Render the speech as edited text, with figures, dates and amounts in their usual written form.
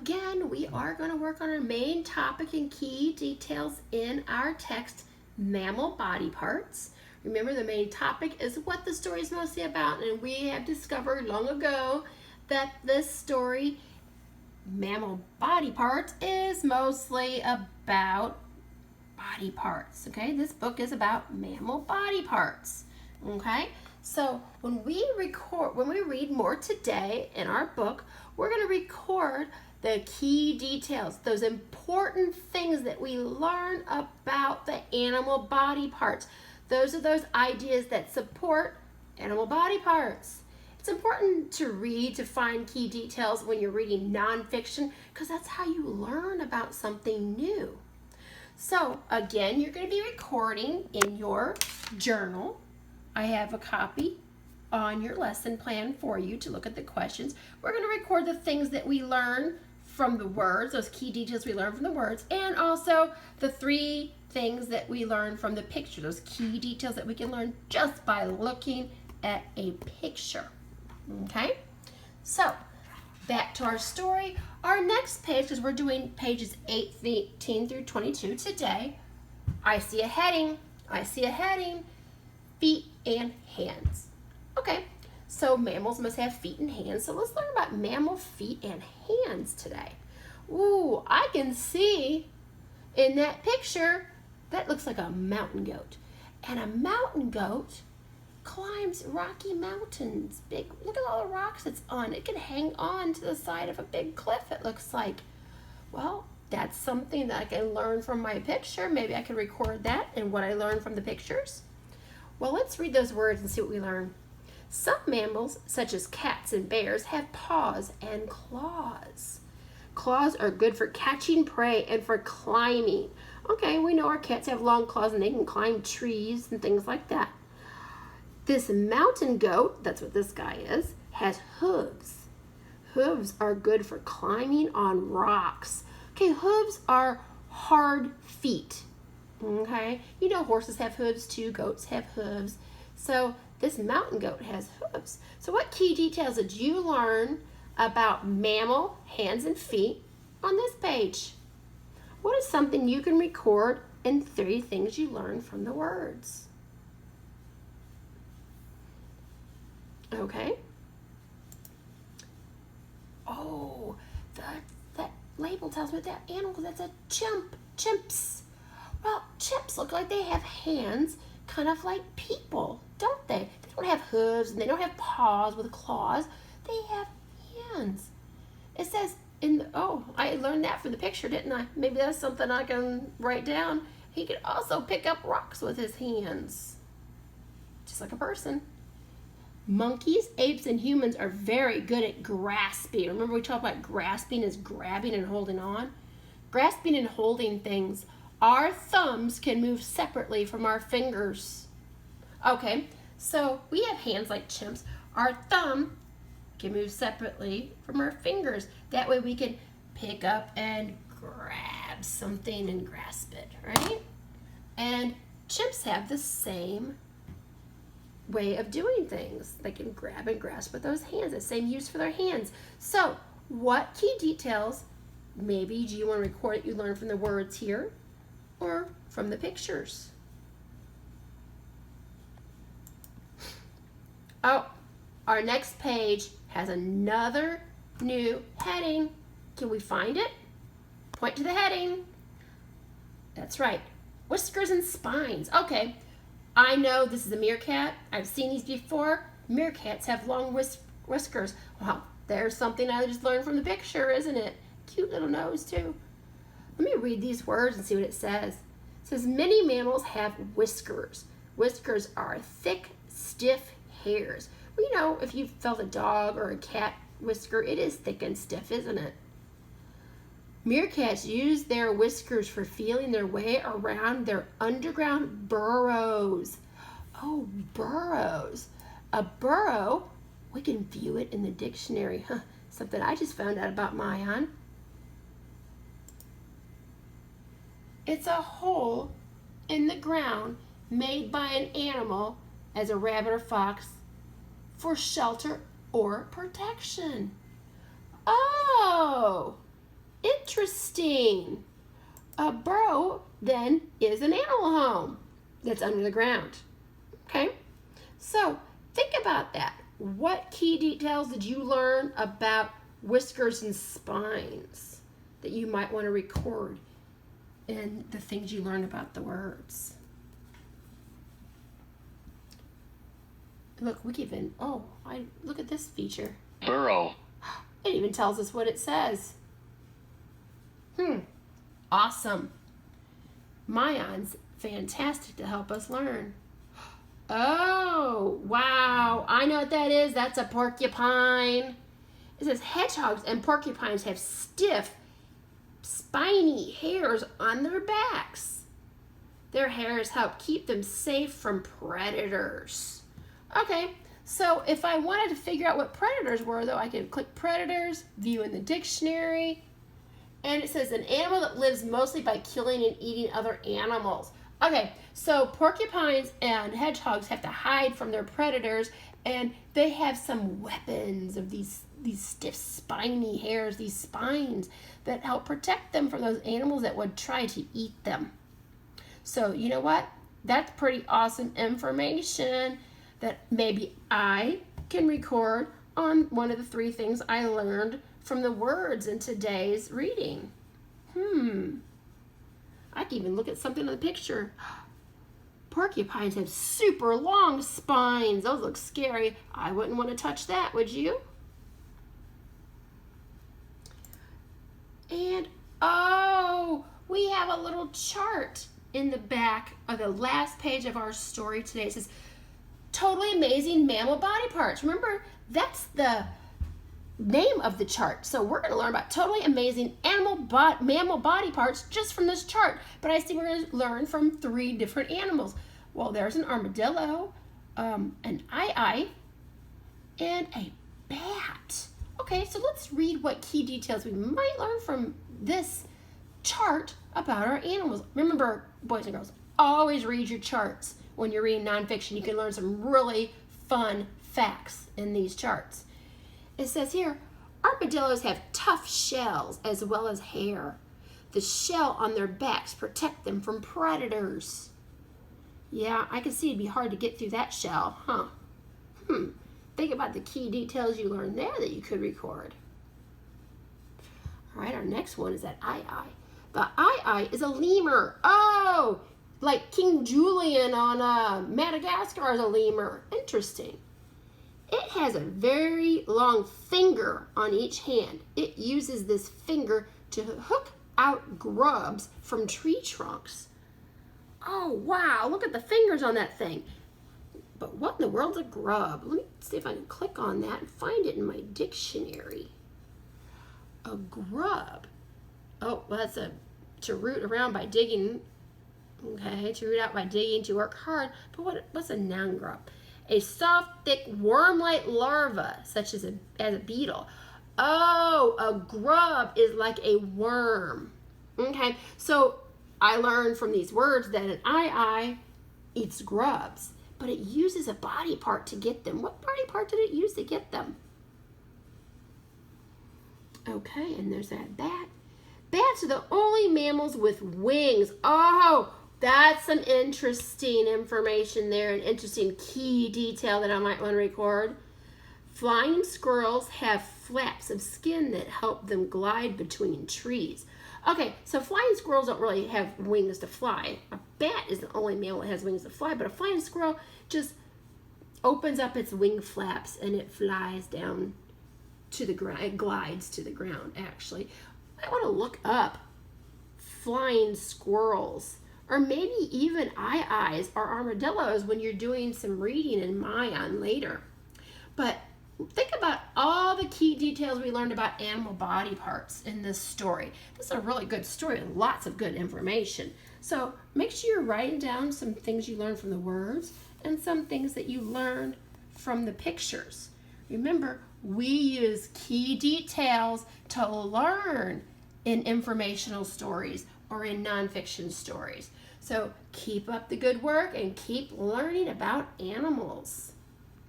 again, we are going to work on our main topic and key details in our text, mammal body parts. Remember, the main topic is what the story is mostly about, and we have discovered long ago that this story, mammal body parts, is mostly about body parts. Okay, this book is about mammal body parts. Okay, so when we read more today in our book, we're going to record the key details, those important things that we learn about the animal body parts. Those are those ideas that support animal body parts. It's important to read to find key details when you're reading nonfiction, because that's how you learn about something new. So again, you're going to be recording in your journal. I have a copy on your lesson plan for you to look at the questions. We're going to record the things that we learn from the words, those key details we learn from the words, and also the 3 things that we learn from the picture, those key details that we can learn just by looking at a picture. Okay? So, back to our story. Our next page, because we're doing pages 18 through 22 today, I see a heading. Feet and hands. Okay, so mammals must have feet and hands. So let's learn about mammal feet and hands today. Ooh, I can see in that picture, that looks like a mountain goat. And a mountain goat climbs rocky mountains. Big, look at all the rocks it's on. It can hang on to the side of a big cliff, it looks like. Well, that's something that I can learn from my picture. Maybe I can record that and what I learned from the pictures. Well, let's read those words and see what we learn. Some mammals, such as cats and bears, have paws and claws. Claws are good for catching prey and for climbing. Okay, we know our cats have long claws and they can climb trees and things like that. This mountain goat, that's what this guy is, has hooves. Hooves are good for climbing on rocks. Okay, hooves are hard feet. Okay, you know horses have hooves too, goats have hooves. So this mountain goat has hooves. So what key details did you learn about mammal hands and feet on this page? What is something you can record in 3 things you learned from the words? Okay. Oh, that label tells me that animal, that's a chimp. Chimps. Well, chimps look like they have hands kind of like people, don't they? They don't have hooves and they don't have paws with claws. They have hands. It says I learned that from the picture, didn't I? Maybe that's something I can write down. He could also pick up rocks with his hands, just like a person. Monkeys, apes, and humans are very good at grasping. Remember we talked about grasping as grabbing and holding on? Grasping and holding things. Our thumbs can move separately from our fingers. Okay, so we have hands like chimps. Our thumb can move separately from our fingers. That way we can pick up and grab something and grasp it, right? And chimps have the same way of doing things. They can grab and grasp with those hands, the same use for their hands. So what key details, maybe do you want to record it you learned from the words here or from the pictures? Oh, our next page has another new heading. Can we find it? Point to the heading. That's right. Whiskers and spines. Okay, I know this is a meerkat. I've seen these before. Meerkats have long whiskers. Well, there's something I just learned from the picture, isn't it? Cute little nose, too. Let me read these words and see what it says. It says, many mammals have whiskers. Whiskers are thick, stiff hairs. Well, you know, if you've felt a dog or a cat whisker, it is thick and stiff, isn't it? Meerkats use their whiskers for feeling their way around their underground burrows. Oh, burrows. A burrow, we can view it in the dictionary. Something I just found out about Mayan. It's a hole in the ground made by an animal, as a rabbit or fox, for shelter or protection. Oh, Interesting. A burrow then is an animal home that's under the ground. Okay, so think about that. What key details did you learn about whiskers and spines that you might want to record in the things you learned about the words? Look, we can even, look at this feature. Burrow. It even tells us what it says. Awesome. Mayan's fantastic to help us learn. Oh, wow. I know what that is. That's a porcupine. It says hedgehogs and porcupines have stiff, spiny hairs on their backs. Their hairs help keep them safe from predators. Okay, so if I wanted to figure out what predators were, though, I could click predators, view in the dictionary, and it says an animal that lives mostly by killing and eating other animals. Okay, so porcupines and hedgehogs have to hide from their predators, and they have some weapons of these stiff, spiny hairs, these spines that help protect them from those animals that would try to eat them. So you know what? That's pretty awesome information that maybe I can record on one of the 3 things I learned from the words in today's reading. I can even look at something in the picture. Porcupines have super long spines. Those look scary. I wouldn't want to touch that, would you? And we have a little chart in the back of the last page of our story today. It says, Totally Amazing Mammal Body Parts. Remember, that's the name of the chart. So we're going to learn about totally amazing mammal body parts just from this chart. But I see we're going to learn from 3 different animals. Well, there's an armadillo, an aye-aye, and a bat. Okay, so let's read what key details we might learn from this chart about our animals. Remember, boys and girls, always read your charts when you're reading nonfiction. You can learn some really fun facts in these charts. It says here, armadillos have tough shells as well as hair. The shell on their backs protect them from predators. Yeah, I can see it'd be hard to get through that shell, huh? Think about the key details you learned there that you could record. All right, our next one is that aye-aye. The aye-aye is a lemur. Oh, like King Julian on Madagascar is a lemur. Interesting. It has a very long finger on each hand. It uses this finger to hook out grubs from tree trunks. Oh, wow, look at the fingers on that thing. But what in the world's a grub? Let me see if I can click on that and find it in my dictionary. A grub. Oh, well, that's to root around by digging. Okay, to root out by digging, to work hard. But what's a noun grub? A soft, thick, worm-like larva, such as a beetle. Oh, a grub is like a worm. Okay, so I learned from these words that an aye-aye eats grubs, but it uses a body part to get them. What body part did it use to get them? Okay, and there's that bat. Bats are the only mammals with wings. Oh, that's some interesting information there, an interesting key detail that I might want to record. Flying squirrels have flaps of skin that help them glide between trees. Okay, so flying squirrels don't really have wings to fly. A bat is the only mammal that has wings to fly, but a flying squirrel just opens up its wing flaps and it flies down to the ground. It glides to the ground, actually. I want to look up flying squirrels, or maybe even aye-ayes or armadillos when you're doing some reading in Mayan later. But think about all the key details we learned about animal body parts in this story. This is a really good story with lots of good information. So make sure you're writing down some things you learned from the words and some things that you learned from the pictures. Remember, we use key details to learn in informational stories or in nonfiction stories. So keep up the good work and keep learning about animals.